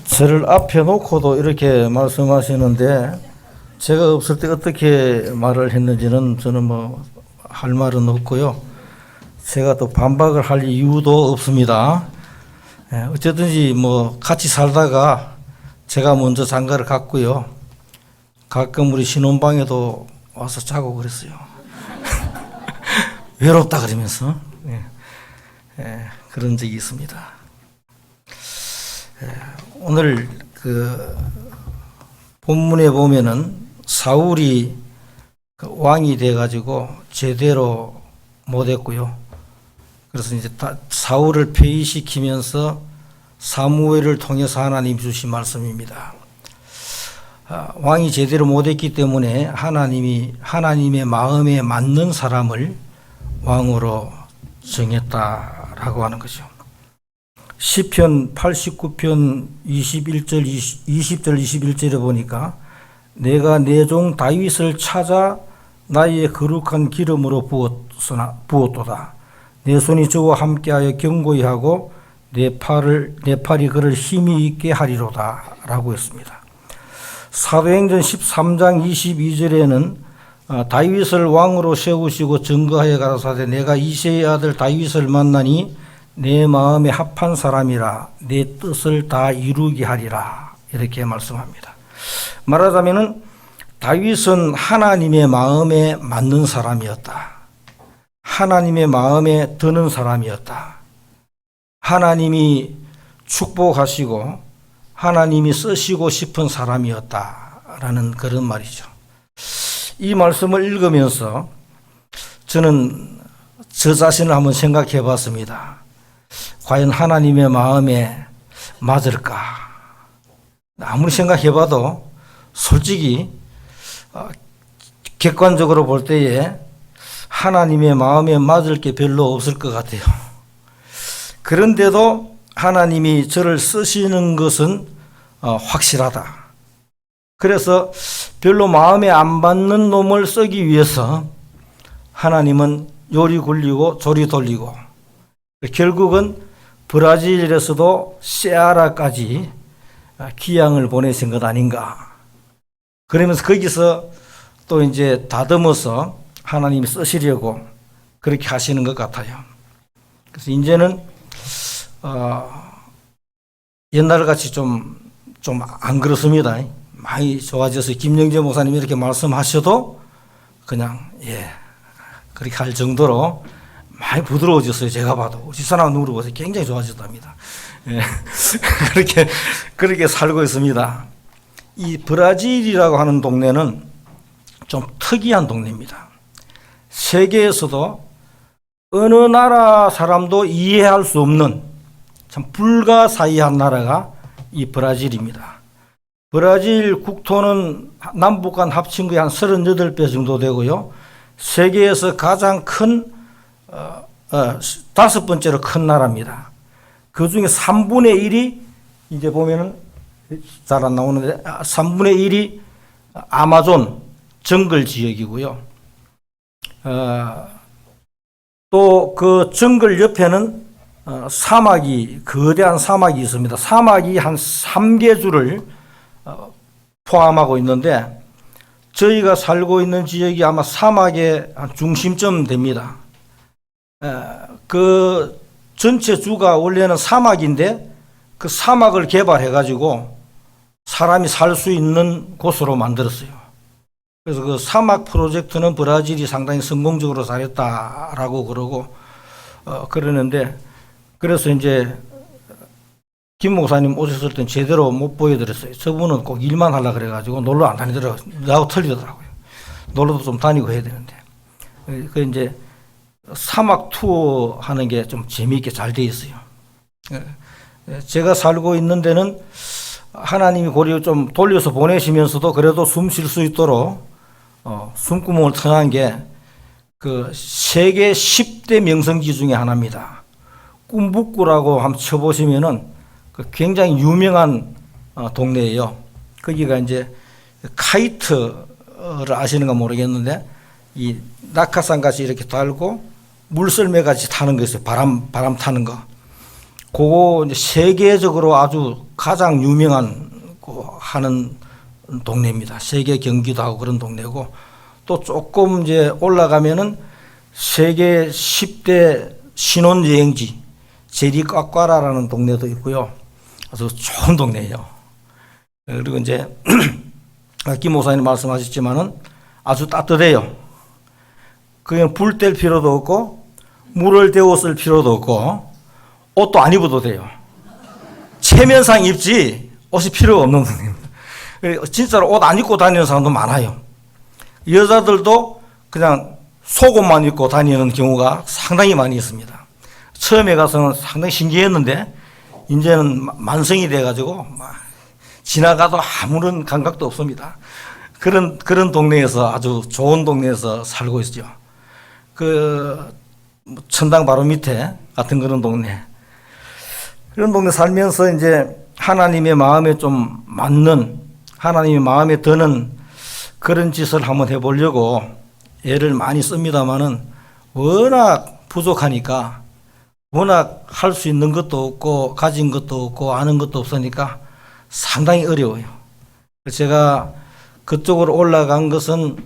저를 앞에 놓고도 이렇게 말씀하시는데 제가 없을 때 어떻게 말을 했는지는 저는 뭐 할 말은 없고요. 제가 또 반박을 할 이유도 없습니다. 어쨌든지 뭐 같이 살다가 제가 먼저 장가를 갔고요. 가끔 우리 신혼방에도 와서 자고 그랬어요. 외롭다 그러면서 그런 적이 있습니다. 오늘 그 본문에 보면은 사울이 그 왕이 돼가지고 제대로 못했고요. 그래서 이제 사울을 폐위시키면서 사무엘을 통해서 하나님 주신 말씀입니다. 왕이 제대로 못했기 때문에 하나님의 마음에 맞는 사람을 왕으로 정했다라고 하는 거죠. 시편 89편 20절 21절에 보니까 내가 내 종 다윗을 찾아 나의 거룩한 기름으로 부었도다. 내 손이 저와 함께하여 경고히 하고 내 팔이 그를 힘이 있게 하리로다 라고 했습니다. 사도행전 13장 22절에는 다윗을 왕으로 세우시고 증거하여 가라사대 내가 이새의 아들 다윗을 만나니 내 마음에 합한 사람이라 내 뜻을 다 이루게 하리라 이렇게 말씀합니다. 말하자면은 다윗은 하나님의 마음에 맞는 사람이었다. 하나님의 마음에 드는 사람이었다. 하나님이 축복하시고 하나님이 쓰시고 싶은 사람이었다라는 그런 말이죠. 이 말씀을 읽으면서 저는 저 자신을 한번 생각해 봤습니다. 과연 하나님의 마음에 맞을까? 아무리 생각해 봐도 솔직히 객관적으로 볼 때에 하나님의 마음에 맞을 게 별로 없을 것 같아요. 그런데도 하나님이 저를 쓰시는 것은 확실하다. 그래서 별로 마음에 안 맞는 놈을 쓰기 위해서 하나님은 요리 굴리고 조리 돌리고 결국은 브라질에서도 세아라까지 귀양을 보내신 것 아닌가. 그러면서 거기서 또 이제 다듬어서 하나님이 쓰시려고 그렇게 하시는 것 같아요. 그래서 이제는 옛날 같이 좀 안 그렇습니다. 많이 좋아져서 김영재 목사님이 이렇게 말씀하셔도 그냥 그렇게 할 정도로 많이 부드러워졌어요. 제가 봐도 집사람 눈으로 보세요. 굉장히 좋아졌답니다. 그렇게 살고 있습니다. 이 브라질이라고 하는 동네는 좀 특이한 동네입니다. 세계에서도 어느 나라 사람도 이해할 수 없는 참 불가사의한 나라가 이 브라질입니다. 브라질 국토는 남북 간 합친 거의 한 38배 정도 되고요. 세계에서 가장 큰 5번째로 큰 나라입니다. 그 중에 3분의 1이 이제 보면은 잘 안 나오는데 3분의 1이 아마존 정글 지역이고요. 또 그 정글 옆에는 거대한 사막이 있습니다. 사막이 한 3개주를 포함하고 있는데 저희가 살고 있는 지역이 아마 사막의 중심점 됩니다. 그 전체 주가 원래는 사막인데 그 사막을 개발해 가지고 사람이 살 수 있는 곳으로 만들었어요. 그래서 그 사막 프로젝트는 브라질이 상당히 성공적으로 잘했다라고 그러고 그러는데 그래서 이제 김 목사님 오셨을 땐 제대로 못 보여드렸어요. 저분은 꼭 일만 하려고 그래가지고 놀러 안 다니더라고요. 나하고 틀리더라고요. 놀러도 좀 다니고 해야 되는데. 그 이제 사막 투어 하는 게 좀 재미있게 잘 돼 있어요. 제가 살고 있는 데는 하나님이 고리를 좀 돌려서 보내시면서도 그래도 숨 쉴 수 있도록 숨구멍을 터한 게 그 세계 10대 명성지 중에 하나입니다. 꿈북구라고 한번 쳐보시면은 굉장히 유명한 동네예요. 거기가 이제 카이트를 아시는가 모르겠는데 이 낙하산 같이 이렇게 달고 물썰매 같이 타는 거 있어요. 바람 타는 거. 그거 이제 세계적으로 아주 가장 유명한 하는 동네입니다. 세계 경기도 하고 그런 동네고, 또 조금 이제 올라가면은 세계 10대 신혼여행지 제리과과라라는 동네도 있고요. 아주 좋은 동네예요. 그리고 이제 김 목사님 말씀하셨지만은 아주 따뜻해요. 그냥 불 뗄 필요도 없고 물을 데워 쓸 필요도 없고 옷도 안 입어도 돼요. 체면상 입지 옷이 필요 없는 동네입니다. 진짜로 옷 안 입고 다니는 사람도 많아요. 여자들도 그냥 속옷만 입고 다니는 경우가 상당히 많이 있습니다. 처음에 가서는 상당히 신기했는데 이제는 만성이 돼가지고 막 지나가도 아무런 감각도 없습니다. 그런 동네에서 아주 좋은 동네에서 살고 있죠. 천당 바로 밑에 같은 그런 동네. 그런 동네 살면서 이제 하나님의 마음에 좀 맞는, 하나님의 마음에 드는 그런 짓을 한번 해보려고 애를 많이 씁니다만은 워낙 부족하니까, 워낙 할 수 있는 것도 없고 가진 것도 없고 아는 것도 없으니까 상당히 어려워요. 제가 그쪽으로 올라간 것은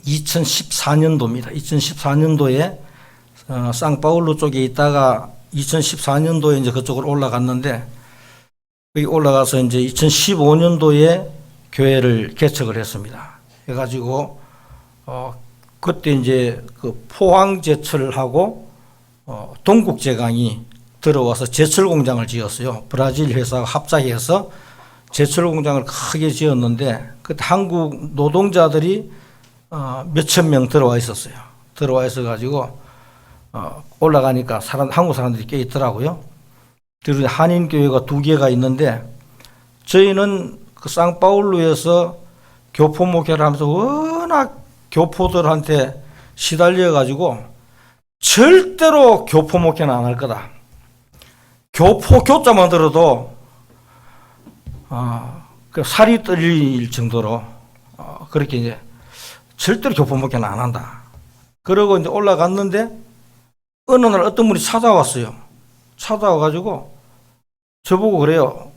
2014년도입니다. 2014년도에 상파울루 쪽에 있다가 2014년도에 이제 그쪽으로 올라갔는데, 거기 올라가서 이제 2015년도에 교회를 개척을 했습니다. 해가지고 그때 이제 그 포항제철하고 동국제강이 들어와서 제철 공장을 지었어요. 브라질 회사가 합작해서 제철 공장을 크게 지었는데, 그때 한국 노동자들이 몇천 명 들어와 있었어요. 들어와 있어가지고 올라가니까 한국 사람들이 꽤 있더라고요. 그리고 한인교회가 2개가 있는데, 저희는 그 상파울루에서 교포 목회를 하면서 워낙 교포들한테 시달려가지고 절대로 교포 목회는 안 할 거다. 교포 교자만 들어도 살이 떨릴 정도로 그렇게 이제 절대로 교포 목회는 안 한다. 그러고 이제 올라갔는데 어느 날 어떤 분이 찾아왔어요. 찾아와가지고 저보고 그래요.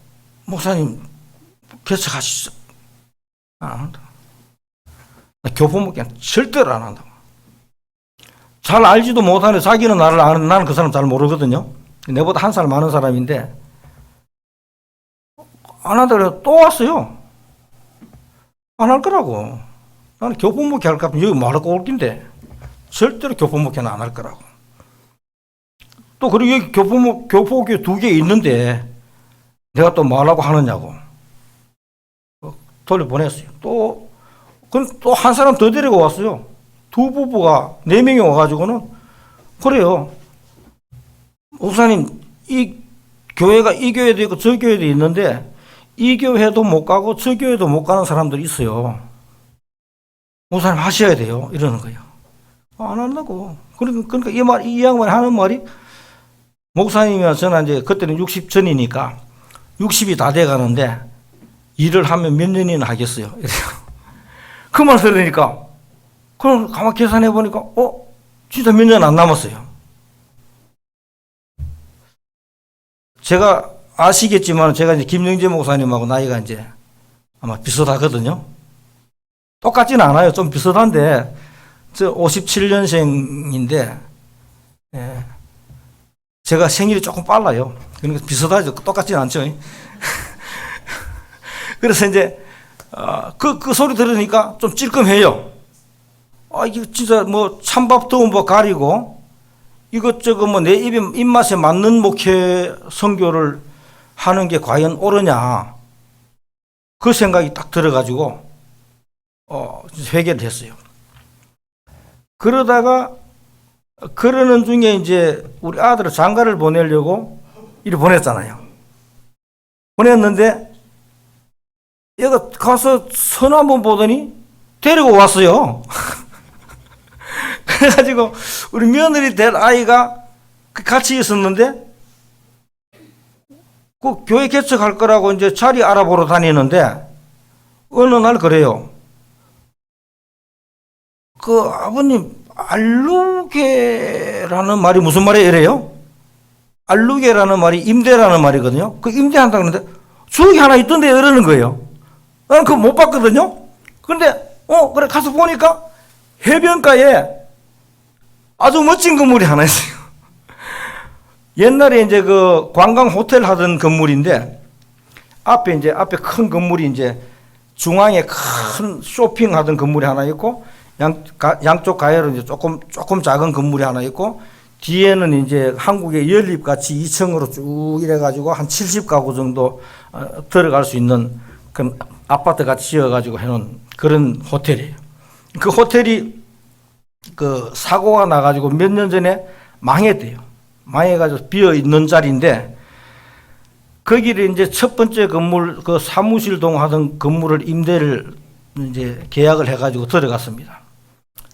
목사님 개척하시죠. 안 한다. 교포 목회는 절대로 안 한다고. 잘 알지도 못하는데 자기는 나를 아는, 나는 그 사람 잘 모르거든요. 내보다 한 살 많은 사람인데 안 한다고 또 왔어요. 안 할 거라고. 나는 교포 목회 할까 하면 여기 말할 거 올긴데 절대로 교포 목회는 안 할 거라고. 또 그리고 여기 교포교회 2개 있는데 내가 또 뭐하려고 하느냐고 돌려보냈어요. 또 한 사람 더 데리고 왔어요. 2부부가 4명이 와가지고는 그래요. 목사님, 이 교회가 이 교회도 있고 저 교회도 있는데 이 교회도 못 가고 저 교회도 못 가는 사람들이 있어요. 목사님 하셔야 돼요. 이러는 거예요. 안 한다고. 그러니까 이 양반이 하는 말이, 목사님이나 저는 이제 그때는 60 전이니까 60이 다 돼 가는데 일을 하면 몇 년이나 하겠어요. 이래요. 그 말 들으니까, 그럼 가만 계산해 보니까, 진짜 몇 년 안 남았어요. 제가 아시겠지만, 제가 이제 김영재 목사님하고 나이가 이제 아마 비슷하거든요. 똑같지는 않아요. 좀 비슷한데, 저 57년생인데, 예. 제가 생일이 조금 빨라요. 그러니까 비슷하죠. 똑같지는 않죠. 그래서 이제, 그 소리 들으니까 좀 찔끔해요. 이게 진짜 뭐 찬밥 더운 밥 가리고 이것저것 뭐 내 입맛에 맞는 목회 선교를 하는 게 과연 옳으냐. 그 생각이 딱 들어가지고, 회개를 했어요. 그러다가, 그러는 중에 이제 우리 아들을 장가를 보내려고 이리 보냈잖아요. 보냈는데, 얘가 가서 선 한번 보더니 데리고 왔어요. 그래가지고 우리 며느리 될 아이가 같이 있었는데 그 교회 개척할 거라고 이제 자리 알아보러 다니는데 어느 날 그래요. 아버님, 알루게라는 말이 무슨 말이에요? 이래요. 알루게라는 말이 임대라는 말이거든요. 그 임대한다 그러는데 주역이 하나 있던데 이러는 거예요. 나는 그거 못 봤거든요. 그런데 그래 가서 보니까 해변가에 아주 멋진 건물이 하나 있어요. 옛날에 이제 그 관광 호텔 하던 건물인데 앞에 큰 건물이 이제 중앙에 큰 쇼핑하던 건물이 하나 있고 양쪽 가해로 이제 조금 작은 건물이 하나 있고 뒤에는 이제 한국의 연립같이 2층으로 쭉 이래가지고 한 70가구 정도 들어갈 수 있는 그런 아파트 같이 지어가지고 해놓은 그런 호텔이에요. 그 호텔이 그 사고가 나가지고 몇 년 전에 망했대요. 망해가지고 비어 있는 자리인데 거기를 이제 첫 번째 건물 그 사무실동 하던 건물을 임대를 이제 계약을 해가지고 들어갔습니다.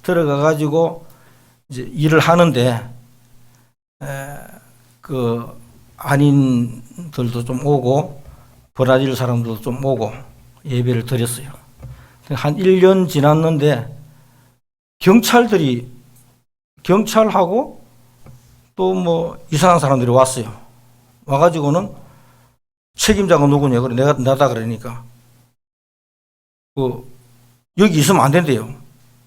들어가가지고 이제 일을 하는데 그 한인들도 좀 오고 브라질 사람들도 좀 오고 예배를 드렸어요. 한 1년 지났는데 경찰하고 또 뭐 이상한 사람들이 왔어요. 와가지고는 책임자가 누구냐 그래 나다 그러니까 여기 있으면 안 된대요.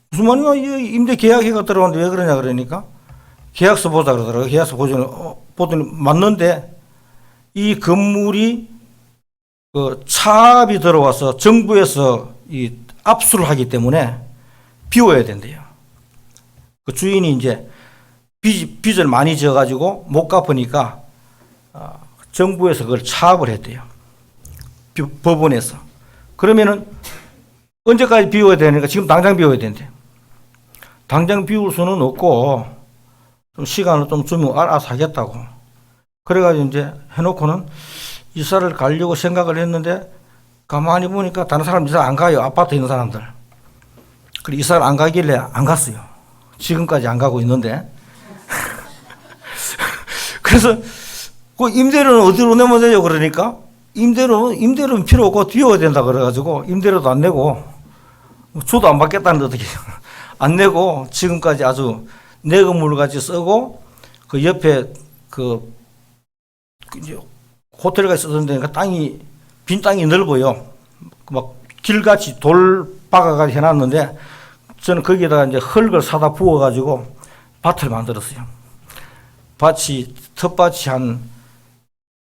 무슨 말이야? 임대 계약회가 들어왔는데 왜 그러냐 그러니까 계약서 보자 그러더라고요. 계약서 보더니 맞는데 이 건물이 그 차압이 들어와서 정부에서 이 압수를 하기 때문에 비워야 된대요. 그 주인이 이제 빚을 많이 져가지고 못 갚으니까 정부에서 그걸 차압을 했대요. 법원에서. 그러면은 언제까지 비워야 되니까 지금 당장 비워야 된대. 당장 비울 수는 없고 좀 시간을 좀 주면 알아서 하겠다고. 그래가지고 이제 해놓고는 이사를 가려고 생각을 했는데 가만히 보니까 다른 사람 이사 안 가요. 아파트에 있는 사람들. 그리고 이사를 안 가길래 안 갔어요. 지금까지 안 가고 있는데. 그래서 그 임대료는 어디로 내면 되죠? 그러니까 임대료는 필요 없고 비워야 된다 그래가지고 임대료도 안 내고 주도 안 받겠다는데 어떻게 안 내고 지금까지 아주 내 건물 같이 쓰고 그 옆에 그 이제 호텔가 있었는데 빈 땅이 넓어요. 막 길같이 돌 박아가지고 해놨는데 저는 거기에다가 이제 흙을 사다 부어가지고 밭을 만들었어요. 텃밭이 한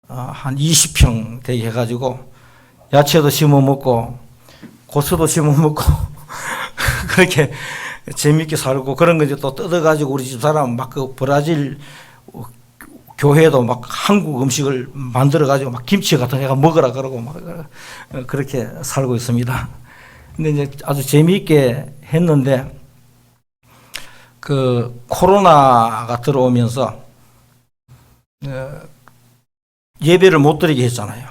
20평 되게 해가지고 야채도 심어 먹고 고추도 심어 먹고 그렇게 재밌게 살고 그런 거 이제 또 뜯어가지고 우리 집 사람 막 그 브라질 교회도 막 한국 음식을 만들어가지고 막 김치 같은 거 먹으라 그러고 막 그렇게 살고 있습니다. 근데 이제 아주 재미있게 했는데 그 코로나가 들어오면서 예배를 못 드리게 했잖아요.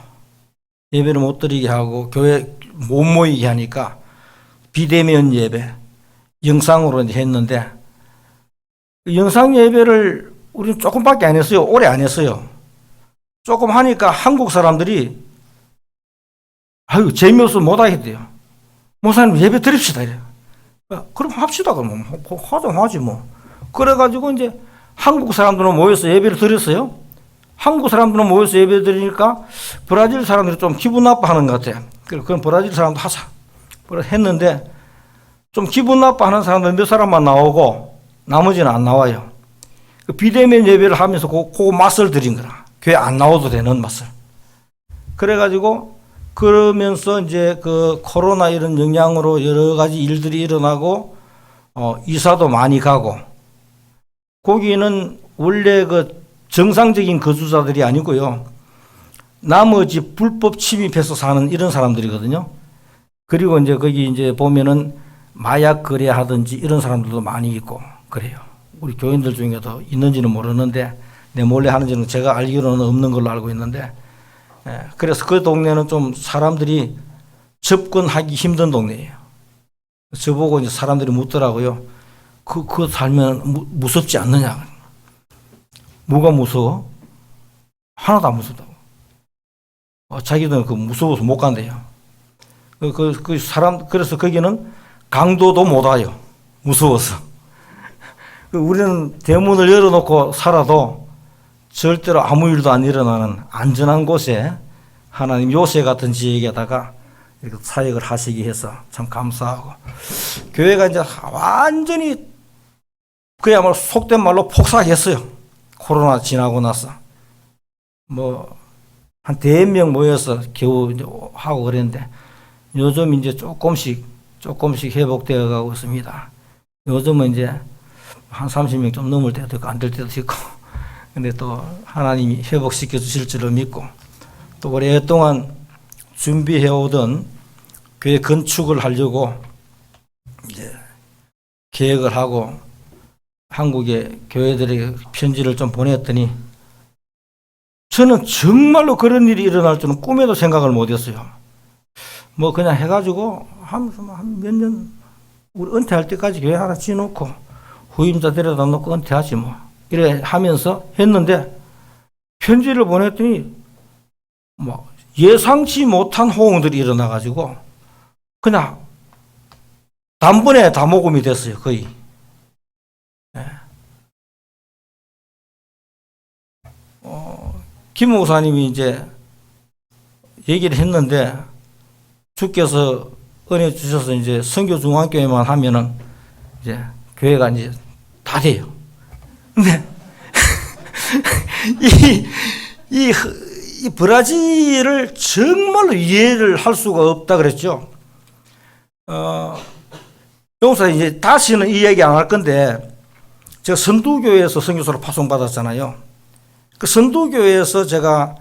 예배를 못 드리게 하고 교회 못 모이게 하니까 비대면 예배 영상으로 이제 했는데 영상 예배를 우리는 조금밖에 안 했어요. 오래 안 했어요. 조금 하니까 한국 사람들이 재미없어 못 하겠대요. 목사님 예배 드립시다 이래요. 그럼 합시다 그러면 하지 뭐. 그래가지고 이제 한국 사람들은 모여서 예배를 드렸어요. 한국 사람들은 모여서 예배 드리니까 브라질 사람들이 좀 기분 나빠하는 것 같아요. 그럼 브라질 사람도 하자. 했는데 좀 기분 나빠하는 사람들 몇 사람만 나오고 나머지는 안 나와요. 그 비대면 예배를 하면서 그 맛을 들인 거라. 교회 안 나와도 되는 맛을. 그래가지고 그러면서 이제 그 코로나 이런 영향으로 여러 가지 일들이 일어나고 이사도 많이 가고 거기는 원래 그 정상적인 거주자들이 아니고요. 나머지 불법 침입해서 사는 이런 사람들이거든요. 그리고 이제 거기 이제 보면은 마약 거래하든지 이런 사람들도 많이 있고 그래요. 우리 교인들 중에도 있는지는 모르는데 내 몰래 하는지는 제가 알기로는 없는 걸로 알고 있는데 그래서 그 동네는 좀 사람들이 접근하기 힘든 동네예요. 저보고 이제 사람들이 묻더라고요. 그 살면 무섭지 않느냐. 뭐가 무서워? 하나도 안 무섭다고. 자기들은 그 무서워서 못 간대요. 그래서 거기는 강도도 못 와요. 무서워서. 우리는 대문을 열어놓고 살아도 절대로 아무 일도 안 일어나는 안전한 곳에 하나님 요새 같은 지역에다가 이렇게 사역을 하시게 해서 참 감사하고, 교회가 이제 완전히 그야말로 속된 말로 폭삭했어요. 코로나 지나고 나서. 한 100명 모여서 겨우 이제 하고 그랬는데, 요즘 이제 조금씩 회복되어 가고 있습니다. 요즘은 이제 한 30명 좀 넘을 때도 있고, 안 될 때도 있고, 근데 또 하나님이 회복시켜 주실 줄을 믿고, 또 오랫동안 준비해오던 교회 건축을 하려고 이제 계획을 하고 한국의 교회들에게 편지를 좀 보냈더니, 저는 정말로 그런 일이 일어날 줄은 꿈에도 생각을 못했어요. 그냥 해가지고 한 몇 년 우리 은퇴할 때까지 교회 하나 지어놓고 후임자 데려다 놓고 은퇴하지 이래 하면서 했는데, 편지를 보냈더니 예상치 못한 호응들이 일어나가지고 그냥 단번에 다 모금이 됐어요, 거의. 김 목사님이 이제 얘기를 했는데, 주께서 은혜 주셔서 이제 선교 중앙교회만 하면은 이제 교회가 이제 다 돼요. 근데 이 브라질을 정말로 이해를 할 수가 없다 그랬죠. 용사 이제 다시는 이 얘기 안 할 건데, 제가 선두교회에서 선교사로 파송받았잖아요. 그 선두교회에서 제가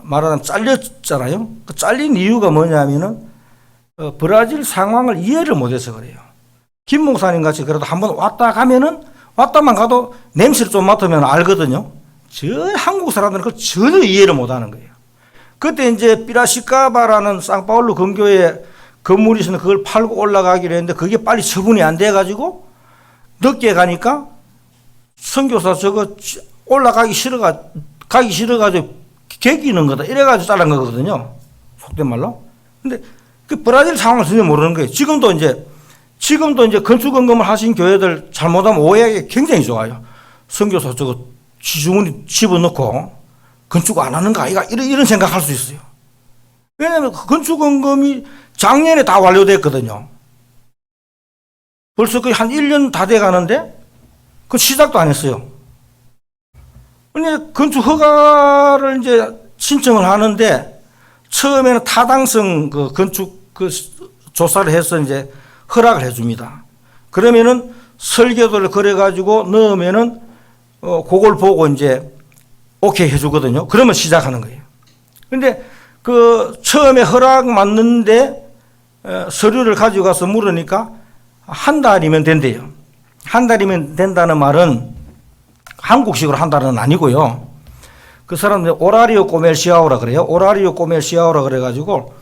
말하자면 잘렸잖아요. 그 잘린 이유가 뭐냐면은 브라질 상황을 이해를 못해서 그래요. 김 목사님 같이 그래도 한번 왔다만 가도 냄새를 좀 맡으면 알거든요. 저 한국 사람들은 그걸 전혀 이해를 못하는 거예요. 그때 이제 피라시카바라는 상파울루 근교에 건물이 있었는데 그걸 팔고 올라가기로 했는데, 그게 빨리 처분이 안 돼가지고 늦게 가니까 선교사 저거 올라가기 싫어가지고 개기는 거다 이래가지고 자른 거거든요, 속된 말로. 근데 그 브라질 상황을 전혀 모르는 거예요. 지금도 이제 건축원금을 하신 교회들 잘못하면 오해하기 굉장히 좋아요. 선교사 저거 지주문이 집어넣고 건축 안 하는 거 아이가, 이런 생각할 수 있어요. 왜냐하면 건축원금이 작년에 다 완료됐거든요. 벌써 거의 한 1년 다 돼 가는데 그 시작도 안 했어요. 근데 건축 허가를 이제 신청을 하는데, 처음에는 타당성 그 건축 그 조사를 해서 이제 허락을 해줍니다. 그러면은 설계도를 그래가지고 넣으면은 그걸 보고 이제 오케이 해주거든요. 그러면 시작하는 거예요. 근데 그 처음에 허락 맞는데 서류를 가지고 가서 물으니까 한 달이면 된대요. 한 달이면 된다는 말은 한국식으로 한 달은 아니고요. 그 사람들 오라리오 꼬멜시아오라 그래요. 오라리오 꼬멜시아오라 그래가지고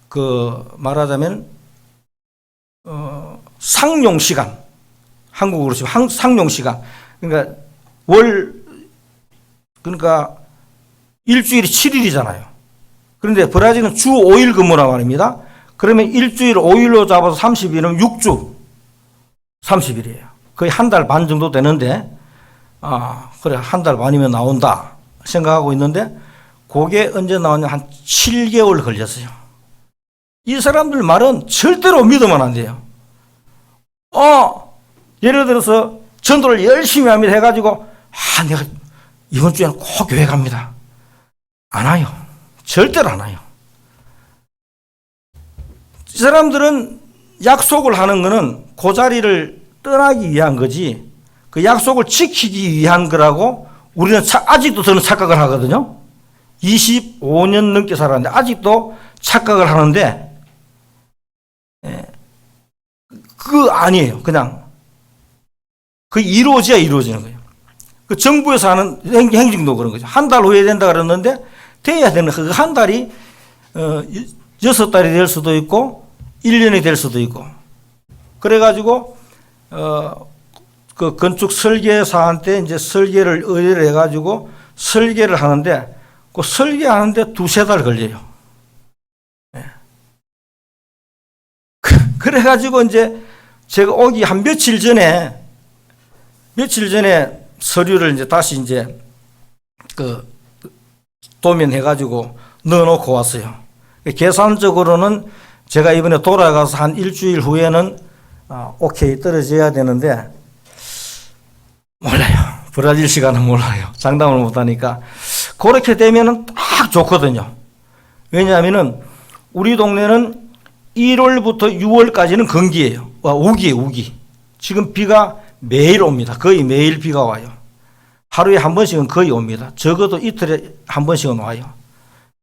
그 말하자면 상용 시간, 한국으로 치면 상용 시간. 그러니까 그러니까 일주일이 7일이잖아요. 그런데 브라질은 주 5일 근무란 말입니다. 그러면 일주일 5일로 잡아서 30일은 6주 30일이에요. 거의 한 달 반 정도 되는데, 그래, 한 달 반이면 나온다 생각하고 있는데, 그게 언제 나왔냐, 한 7개월 걸렸어요. 이 사람들 말은 절대로 믿으면 안 돼요. 예를 들어서 전도를 열심히 합니다 해가지고, 내가 이번 주에는 꼭 교회 갑니다. 안 와요. 절대로 안 와요. 이 사람들은 약속을 하는 거는 그 자리를 떠나기 위한 거지, 그 약속을 지키기 위한 거라고 우리는 아직도 저는 착각을 하거든요. 25년 넘게 살았는데 아직도 착각을 하는데, 그거 아니에요. 그냥 그 이루어지는 거예요. 그 정부에서 하는 행정도 그런 거죠. 한 달 후에 된다 그랬는데 돼야 되는, 그 한 달이 6달이 될 수도 있고 1년이 될 수도 있고. 그래가지고 그 건축 설계사한테 이제 설계를 의뢰를 해가지고 설계를 하는데, 그 설계하는데 2-3달 걸려요. 그래가지고 이제 제가 오기 한 며칠 전에 서류를 이제 다시 이제 그 도면해가지고 넣어놓고 왔어요. 계산적으로는 제가 이번에 돌아가서 한 일주일 후에는 오케이 떨어져야 되는데 몰라요. 브라질 시간은 몰라요. 장담을 못하니까. 그렇게 되면은 딱 좋거든요. 왜냐하면은 우리 동네는 1월부터 6월까지는 건기예요. 우기예요, 우기. 지금 비가 매일 옵니다. 거의 매일 비가 와요. 하루에 한 번씩은 거의 옵니다. 적어도 이틀에 한 번씩은 와요.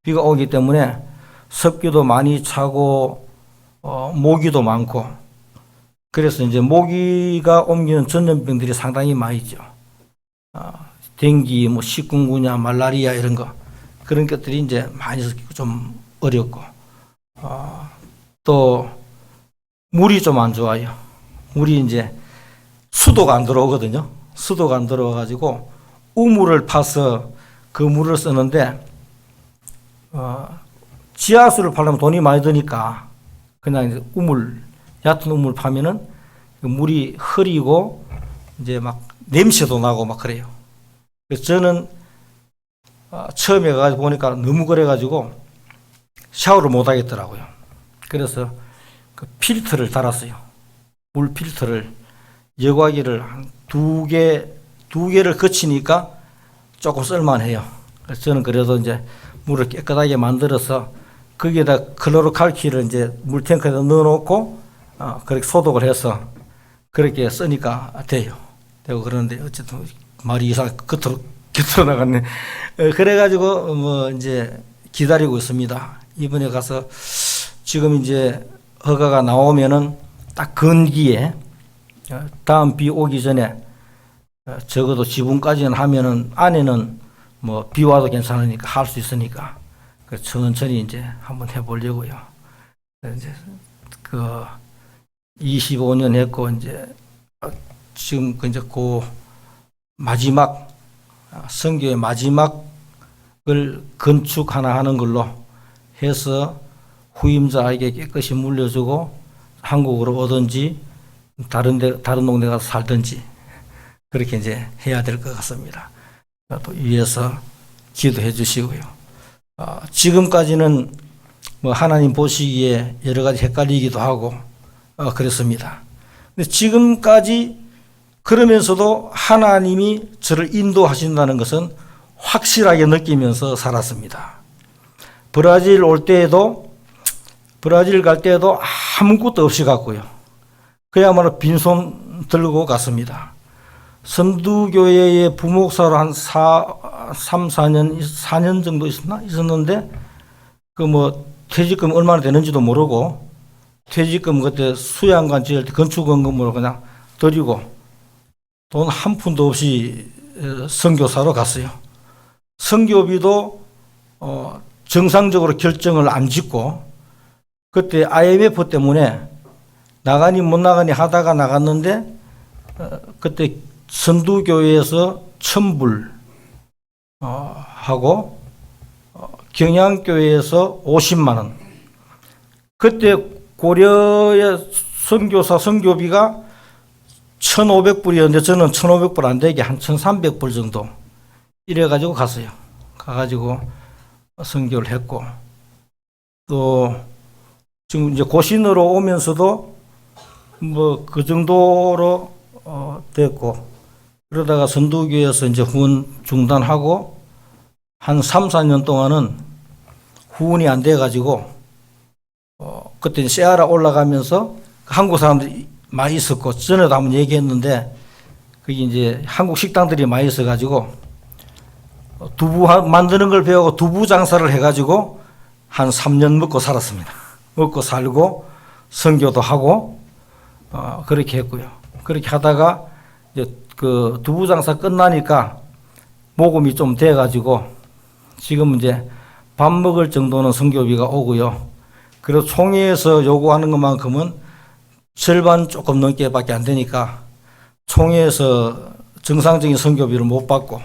비가 오기 때문에 습기도 많이 차고 모기도 많고, 그래서 이제 모기가 옮기는 전염병들이 상당히 많이 있죠. 댕기, 시kungunya, 말라리아 이런 거, 그런 것들이 이제 많이 좀 어렵고, 또 물이 좀 안 좋아요. 물이 이제 수도가 안 들어오거든요. 수도가 안 들어와가지고 우물을 파서 그 물을 쓰는데 지하수를 파려면 돈이 많이 드니까 그냥 이제 얕은 우물 파면은 물이 흐리고 이제 막 냄새도 나고 막 그래요. 그래서 저는 처음에 가서 보니까 너무 그래가지고 샤워를 못 하겠더라고요. 그래서 그 필터를 달았어요. 물 필터를, 여과기를 한 두 개를 거치니까 조금 쓸만해요. 그래서 저는 그래도 이제 물을 깨끗하게 만들어서 거기에다 클로로칼키를 이제 물탱크에 넣어놓고 그렇게 소독을 해서 그렇게 쓰니까 돼요. 되고 그러는데 어쨌든 말이 이상 겉으로 나갔네. 그래가지고 이제 기다리고 있습니다. 이번에 가서 지금 이제 허가가 나오면은 딱 건기에 다음 비 오기 전에 적어도 지붕까지는 하면은 안에는 비 와도 괜찮으니까 할 수 있으니까 천천히 이제 한번 해보려고요. 이제 25년 했고 이제 지금 이제 마지막 선교의 마지막을 건축 하나 하는 걸로 해서 후임자에게 깨끗이 물려주고 한국으로 오든지 다른 동네 가서 살든지 그렇게 이제 해야 될 것 같습니다. 또 위에서 기도해 주시고요. 지금까지는 하나님 보시기에 여러 가지 헷갈리기도 하고 그랬습니다. 근데 지금까지 그러면서도 하나님이 저를 인도하신다는 것은 확실하게 느끼면서 살았습니다. 브라질 갈 때에도 아무것도 없이 갔고요. 그야말로 빈손 들고 갔습니다. 선두교회의 부목사로 한 4년 정도 있었는데, 퇴직금 얼마나 되는지도 모르고, 퇴직금 그때 수양관 지을 때 건축원금으로 그냥 드리고, 돈 한 푼도 없이 선교사로 갔어요. 선교비도, 정상적으로 결정을 안 짓고, 그때 IMF 때문에 나가니 못 나가니 하다가 나갔는데, 그때 선두교회에서 1,000불 하고 경양교회에서 50만 원. 그때 고려의 선교사 선교비가 1,500불이었는데 저는 1,500불 안 되게 한 1,300불 정도 이래가지고 갔어요. 가가지고 선교를 했고, 또 지금 이제 고신으로 오면서도 그 정도로 됐고, 그러다가 선두교에서 이제 후원 중단하고 한 3, 4년 동안은 후원이 안 돼가지고 그때 세아라 올라가면서 한국 사람들이 많이 있었고, 전에도 한번 얘기했는데 그게 이제 한국 식당들이 많이 있어가지고 두부 만드는 걸 배우고 두부 장사를 해가지고 한 3년 먹고 살았습니다. 먹고 살고 선교도 하고 그렇게 했고요. 그렇게 하다가 이제 그 두부 장사 끝나니까 모금이 좀 돼가지고 지금 이제 밥 먹을 정도는 선교비가 오고요. 그래서 총회에서 요구하는 것만큼은 절반 조금 넘게밖에 안 되니까 총회에서 정상적인 선교비를 못 받고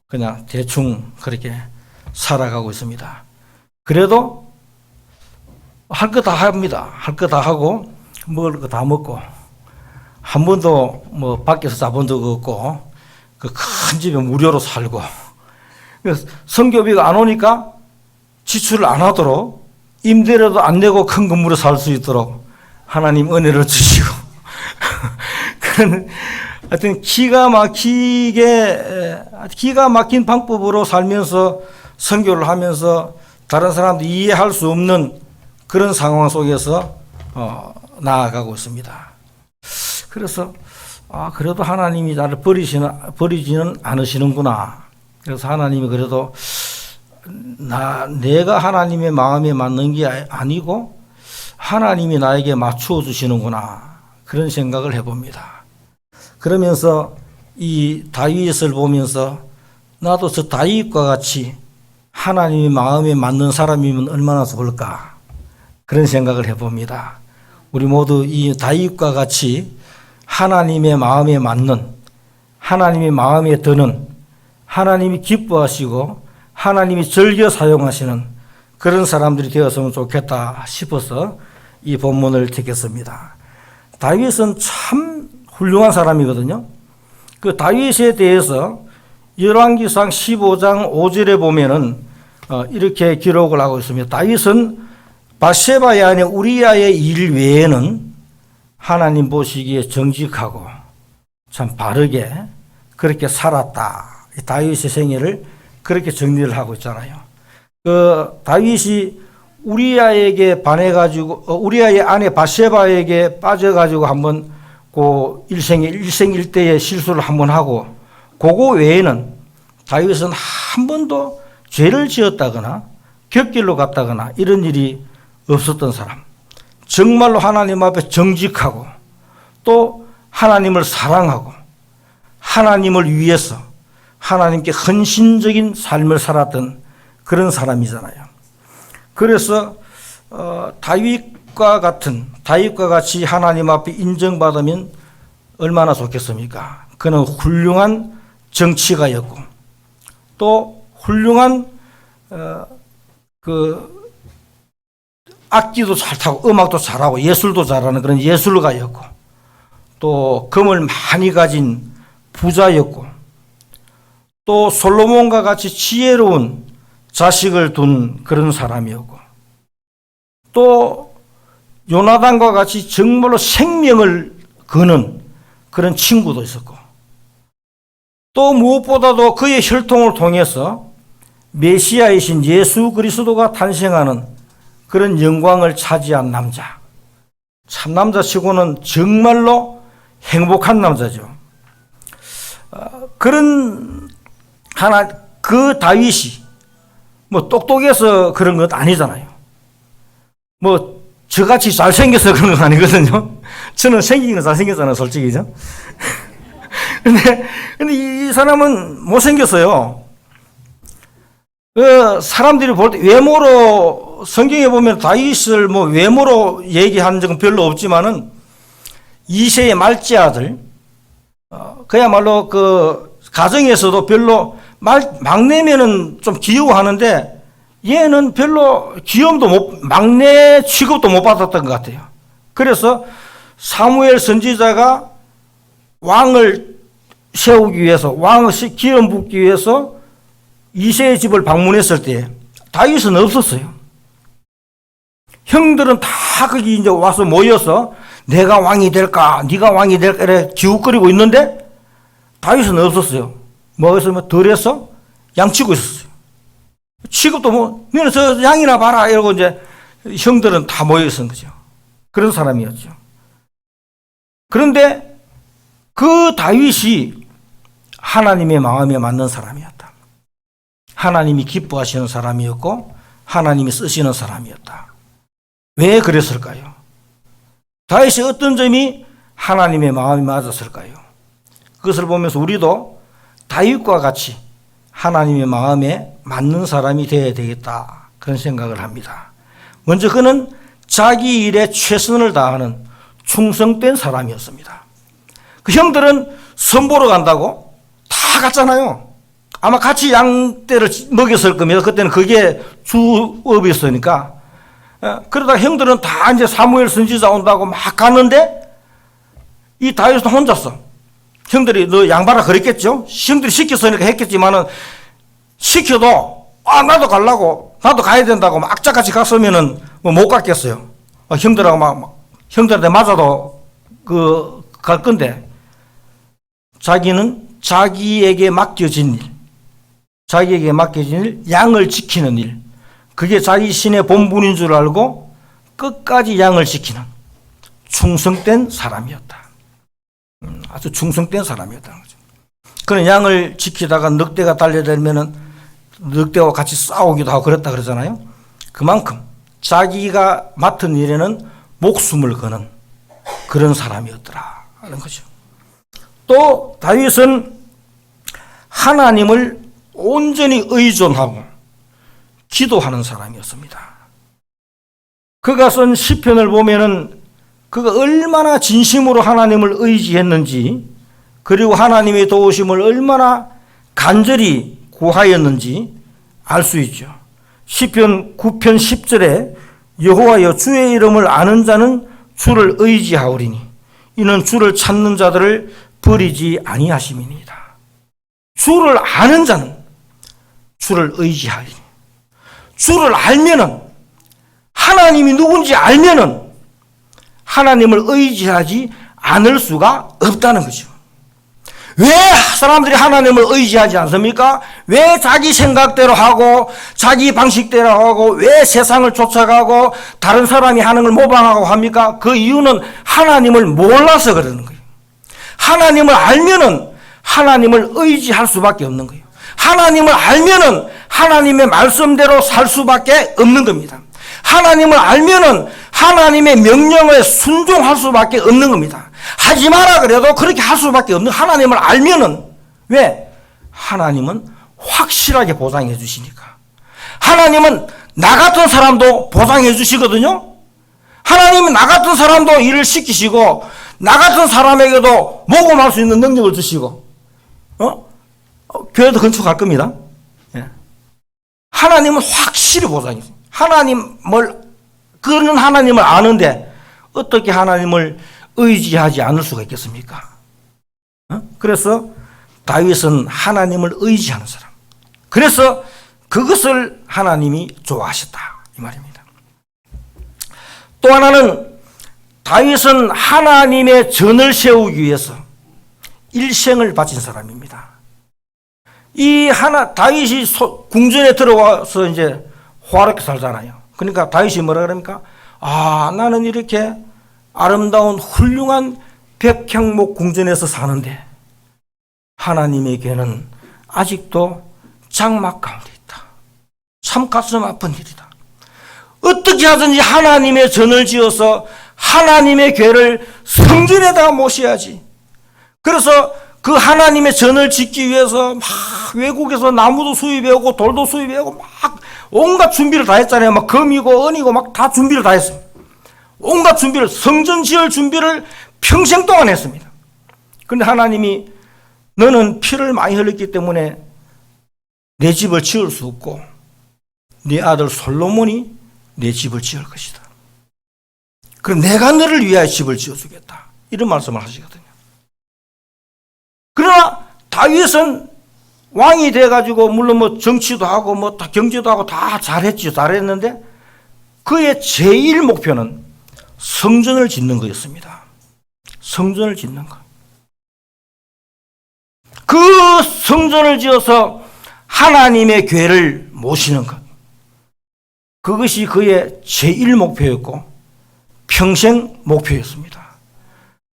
그냥 대충 그렇게 살아가고 있습니다. 그래도 할 거 다 합니다. 할 거 다 하고 먹을 거 다 먹고 한 번도 밖에서 자본 적 없고 그 큰 집에 무료로 살고 그래서 선교비가 안 오니까 지출을 안 하도록 임대료도 안 내고 큰 건물에 살 수 있도록 하나님 은혜를 주시고 그런 하여튼 기가 막힌 방법으로 살면서 선교를 하면서 다른 사람도 이해할 수 없는 그런 상황 속에서 나아가고 있습니다. 그래서 그래도 하나님이 나를 버리지는 않으시는구나. 그래서 하나님이 그래도 내가 하나님의 마음에 맞는 게 아니고 하나님이 나에게 맞추어 주시는구나. 그런 생각을 해봅니다. 그러면서 이 다윗을 보면서 나도 저 다윗과 같이 하나님의 마음에 맞는 사람이면 얼마나 좋을까. 그런 생각을 해봅니다. 우리 모두 이 다윗과 같이 하나님의 마음에 맞는, 하나님의 마음에 드는, 하나님이 기뻐하시고 하나님이 즐겨 사용하시는 그런 사람들이 되었으면 좋겠다 싶어서 이 본문을 듣겠습니다. 다윗은 참 훌륭한 사람이거든요. 그 다윗에 대해서 열왕기상 15장 5절에 보면은 이렇게 기록을 하고 있습니다. 다윗은 밧세바의 아내 우리아의 일 외에는 하나님 보시기에 정직하고 참 바르게 그렇게 살았다. 다윗의 생애를 그렇게 정리를 하고 있잖아요. 그 다윗이 우리아에게 반해가지고 우리아의 아내 밧세바에게 빠져가지고 한번 그 일생일대의 실수를 한번 하고 그거 외에는 다윗은 한 번도 죄를 지었다거나 곁길로 갔다거나 이런 일이 없었던 사람. 정말로 하나님 앞에 정직하고 또 하나님을 사랑하고 하나님을 위해서 하나님께 헌신적인 삶을 살았던 그런 사람이잖아요. 그래서 다윗과 같이 하나님 앞에 인정받으면 얼마나 좋겠습니까? 그는 훌륭한 정치가였고 또 훌륭한 악기도 잘 타고 음악도 잘하고 예술도 잘하는 그런 예술가였고 또 금을 많이 가진 부자였고 또 솔로몬과 같이 지혜로운 자식을 둔 그런 사람이었고 또 요나단과 같이 정말로 생명을 거는 그런 친구도 있었고 또 무엇보다도 그의 혈통을 통해서 메시아이신 예수 그리스도가 탄생하는 그런 영광을 차지한 남자. 참 남자치고는 정말로 행복한 남자죠. 그 다윗이 뭐 똑똑해서 그런 것 아니잖아요. 뭐 저같이 잘생겨서 그런 건 아니거든요. 저는 생기기는 잘생겼잖아요, 솔직히죠. 근데 이 사람은 못생겼어요. 사람들이 볼 때 외모로 성경에 보면 다윗을 뭐 외모로 얘기한 적은 별로 없지만은 이새의 말째 아들, 그야말로 그 가정에서도 별로 막내면은 좀 귀여워하는데 얘는 별로 막내 취급도 못 받았던 것 같아요. 그래서 사무엘 선지자가 왕을 세우기 위해서, 왕을 기름 붓기 위해서 이새의 집을 방문했을 때 다윗은 없었어요. 형들은 다 거기 이제 와서 모여서 내가 왕이 될까, 네가 왕이 될까 이렇게 기웃거리고 있는데 다윗은 없었어요. 뭐였으면 덜해서 양치고 있었어요. 취급도 뭐 너는 저 양이나 봐라 이러고 이제 형들은 다 모여 있었던 거죠. 그런 사람이었죠. 그런데 그 다윗이 하나님의 마음에 맞는 사람이었다. 하나님이 기뻐하시는 사람이었고 하나님이 쓰시는 사람이었다. 왜 그랬을까요? 다윗이 어떤 점이 하나님의 마음에 맞았을까요? 그것을 보면서 우리도 다윗과 같이 하나님의 마음에 맞는 사람이 되어야 되겠다. 그런 생각을 합니다. 먼저 그는 자기 일에 최선을 다하는 충성된 사람이었습니다. 그 형들은 선보러 간다고 다 갔잖아요. 아마 같이 양떼를 먹였을 겁니다. 그때는 그게 주업이었으니까. 그러다 형들은 다 이제 사무엘 선지자 온다고 막 갔는데 이 다윗은 혼자서 형들이 너 양봐라 그랬겠죠. 형들이 시켰으니까 했겠지만은 시켜도 나도 가려고 나도 가야 된다고 막 악착같이 갔으면은 뭐 못 갔겠어요. 형들한테 맞아도 갈 건데 자기는 자기에게 맡겨진 일, 양을 지키는 일, 그게 자기 신의 본분인 줄 알고 끝까지 양을 지키는 충성된 사람이었다. 아주 충성된 사람이었다는 거죠. 그런 양을 지키다가 늑대가 달려들면은 늑대와 같이 싸우기도 하고 그랬다 그러잖아요. 그만큼 자기가 맡은 일에는 목숨을 거는 그런 사람이었더라 하는 거죠. 또 다윗은 하나님을 온전히 의존하고 기도하는 사람이었습니다. 그가 쓴 시편을 보면은 그가 얼마나 진심으로 하나님을 의지했는지, 그리고 하나님의 도우심을 얼마나 간절히 구하였는지 알 수 있죠. 시편 9편 10절에 여호와여 주의 이름을 아는 자는 주를 의지하오리니 이는 주를 찾는 자들을 버리지 아니하심이니이다. 주를 아는 자는 주를 의지하리니, 주를 알면은, 하나님이 누군지 알면은 하나님을 의지하지 않을 수가 없다는 거죠. 왜 사람들이 하나님을 의지하지 않습니까? 왜 자기 생각대로 하고 자기 방식대로 하고 왜 세상을 쫓아가고 다른 사람이 하는 걸 모방하고 합니까? 그 이유는 하나님을 몰라서 그러는 거예요. 하나님을 알면은 하나님을 의지할 수밖에 없는 거예요. 하나님을 알면은 하나님의 말씀대로 살 수밖에 없는 겁니다. 하나님을 알면은 하나님의 명령에 순종할 수밖에 없는 겁니다. 하지 마라 그래도 그렇게 할 수밖에 없는, 하나님을 알면은. 왜? 하나님은 확실하게 보장해 주시니까. 하나님은 나 같은 사람도 보장해 주시거든요. 하나님은 나 같은 사람도 일을 시키시고 나 같은 사람에게도 모금할 수 있는 능력을 주시고 교회도 건축할 겁니다. 예. 하나님은 확실히 보장해 주세요. 그는 하나님을 아는데 어떻게 하나님을 의지하지 않을 수가 있겠습니까? 그래서 다윗은 하나님을 의지하는 사람. 그래서 그것을 하나님이 좋아하셨다 이 말입니다. 또 하나는 다윗은 하나님의 전을 세우기 위해서 일생을 바친 사람입니다. 다윗이 궁전에 들어와서 이제 화롭게 살잖아요. 그러니까 다윗이 뭐라 그럽니까? 나는 이렇게 아름다운 훌륭한 백향목 궁전에서 사는데 하나님의 궤는 아직도 장막 가운데 있다. 참 가슴 아픈 일이다. 어떻게 하든지 하나님의 전을 지어서 하나님의 궤를 성전에다가 모셔야지. 그래서 그 하나님의 전을 짓기 위해서 막 외국에서 나무도 수입해오고 돌도 수입해오고 막 온갖 준비를 다 했잖아요. 막 금이고 은이고 막 다 준비를 다 했어요. 온갖 준비를, 성전 지을 준비를 평생 동안 했습니다. 그런데 하나님이 너는 피를 많이 흘렸기 때문에 내 집을 지을 수 없고 네 아들 솔로몬이 내 집을 지을 것이다. 그럼 내가 너를 위하여 집을 지어주겠다. 이런 말씀을 하시거든요. 그러나 다윗은 왕이 돼가지고 물론 뭐 정치도 하고 뭐 다 경제도 하고 다 잘했죠. 잘했는데 그의 제일 목표는 성전을 짓는 거였습니다. 성전을 짓는 것. 그 성전을 지어서 하나님의 궤를 모시는 것. 그것이 그의 제일 목표였고 평생 목표였습니다.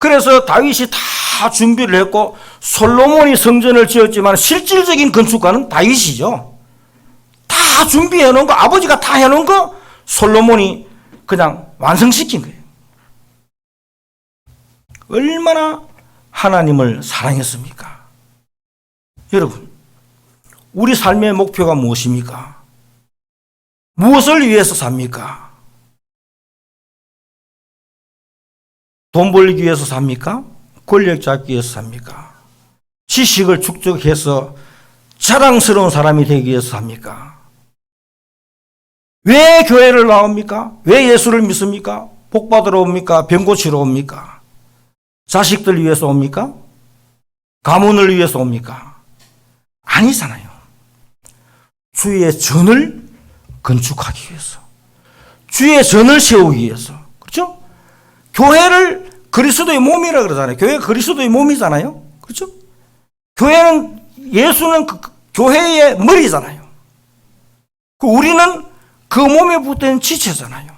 그래서 다윗이 다 준비를 했고 솔로몬이 성전을 지었지만 실질적인 건축가는 다윗이죠. 다 준비해 놓은 거, 아버지가 다 해놓은 거 솔로몬이 그냥 완성시킨 거예요. 얼마나 하나님을 사랑했습니까? 여러분, 우리 삶의 목표가 무엇입니까? 무엇을 위해서 삽니까? 돈 벌기 위해서 삽니까? 권력 잡기 위해서 삽니까? 지식을 축적해서 자랑스러운 사람이 되기 위해서 삽니까? 왜 교회를 나옵니까? 왜 예수를 믿습니까? 복 받으러 옵니까? 병 고치러 옵니까? 자식들 위해서 옵니까? 가문을 위해서 옵니까? 아니잖아요. 주의 전을 건축하기 위해서, 주의 전을 세우기 위해서. 그렇죠? 교회를 그리스도의 몸이라 그러잖아요. 교회가 그리스도의 몸이잖아요. 그렇죠? 교회는, 예수는 교회의 머리잖아요. 우리는 그 몸에 붙은 지체잖아요.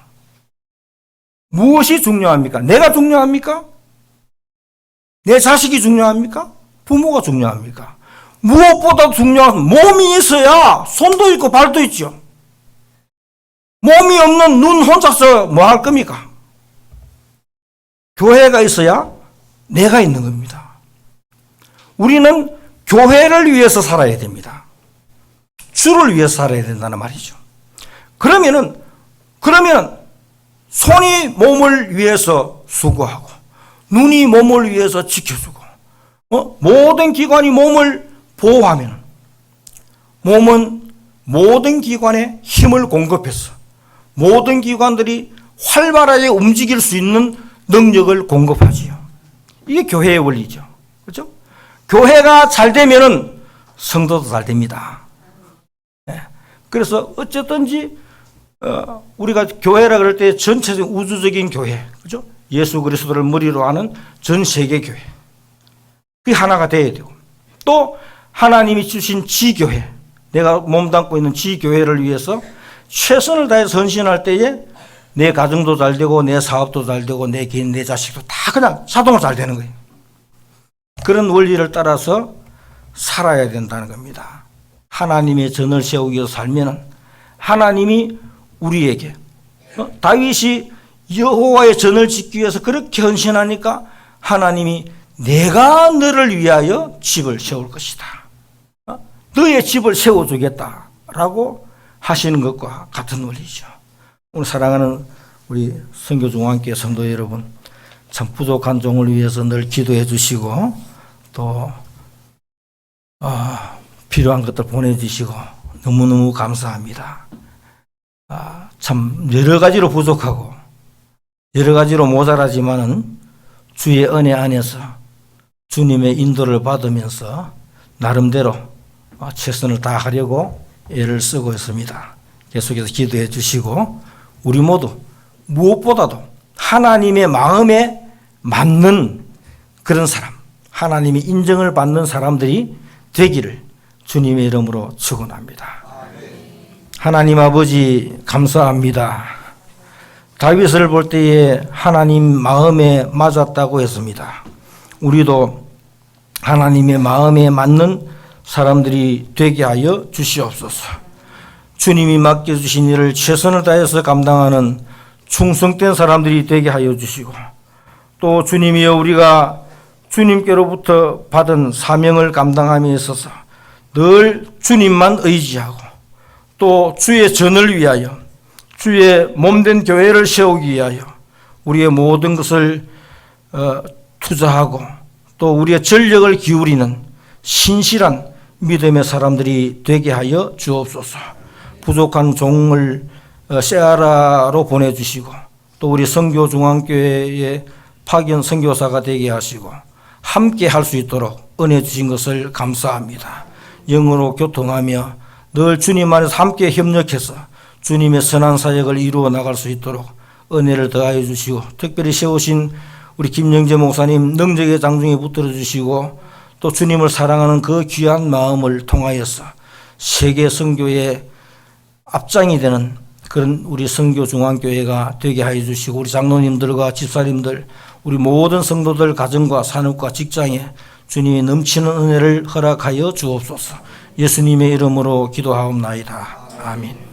무엇이 중요합니까? 내가 중요합니까? 내 자식이 중요합니까? 부모가 중요합니까? 무엇보다 중요한 몸이 있어야 손도 있고 발도 있죠. 몸이 없는 눈 혼자서 뭐 할 겁니까? 교회가 있어야 내가 있는 겁니다. 우리는 교회를 위해서 살아야 됩니다. 주를 위해서 살아야 된다는 말이죠. 그러면 손이 몸을 위해서 수고하고, 눈이 몸을 위해서 지켜주고, 모든 기관이 몸을 보호하면 몸은 모든 기관에 힘을 공급해서 모든 기관들이 활발하게 움직일 수 있는 능력을 공급하지요. 이게 교회의 원리죠. 그렇죠? 교회가 잘 되면은 성도도 잘 됩니다. 그래서 어쨌든지 우리가 교회라 그럴 때 전체적인 우주적인 교회, 그죠? 예수 그리스도를 머리로 하는 전 세계 교회, 그게 하나가 돼야 되고, 또 하나님이 주신 지교회, 내가 몸담고 있는 지교회를 위해서 최선을 다해서 헌신할 때에 내 가정도 잘 되고, 내 사업도 잘 되고, 내 개인, 내 자식도 다 그냥 자동으로 잘 되는 거예요. 그런 원리를 따라서 살아야 된다는 겁니다. 하나님의 전을 세우기 위해서 살면은 하나님이 우리에게, 다윗이 여호와의 전을 짓기 위해서 그렇게 헌신하니까 하나님이 내가 너를 위하여 집을 세울 것이다, 너의 집을 세워주겠다라고 하시는 것과 같은 원리죠. 오늘 사랑하는 우리 선교중앙교회 성도 여러분, 참 부족한 종을 위해서 늘 기도해 주시고, 또 필요한 것들 보내주시고 너무너무 감사합니다. 참 여러 가지로 부족하고 여러 가지로 모자라지만은 주의 은혜 안에서 주님의 인도를 받으면서 나름대로 최선을 다하려고 애를 쓰고 있습니다. 계속해서 기도해 주시고, 우리 모두 무엇보다도 하나님의 마음에 맞는 그런 사람, 하나님의 인정을 받는 사람들이 되기를 주님의 이름으로 축원합니다. 하나님 아버지 감사합니다. 다윗을 볼 때에 하나님 마음에 맞았다고 했습니다. 우리도 하나님의 마음에 맞는 사람들이 되게 하여 주시옵소서. 주님이 맡겨주신 일을 최선을 다해서 감당하는 충성된 사람들이 되게 하여 주시고, 또 주님이여, 우리가 주님께로부터 받은 사명을 감당함에 있어서 늘 주님만 의지하고, 또 주의 전을 위하여, 주의 몸된 교회를 세우기 위하여 우리의 모든 것을 투자하고, 또 우리의 전력을 기울이는 신실한 믿음의 사람들이 되게 하여 주옵소서. 부족한 종을 세아라로 보내주시고, 또 우리 선교중앙교회의 파견 선교사가 되게 하시고 함께 할 수 있도록 은혜 주신 것을 감사합니다. 영으로 교통하며 늘 주님 안에서 함께 협력해서 주님의 선한 사역을 이루어 나갈 수 있도록 은혜를 더하여 주시고, 특별히 세우신 우리 김영재 목사님 능력의 장중에 붙들어 주시고, 또 주님을 사랑하는 그 귀한 마음을 통하여서 세계 선교의 앞장이 되는 그런 우리 선교중앙교회가 되게 하여 주시고, 우리 장로님들과 집사님들, 우리 모든 성도들 가정과 산업과 직장에 주님이 넘치는 은혜를 허락하여 주옵소서. 예수님의 이름으로 기도하옵나이다. 아멘.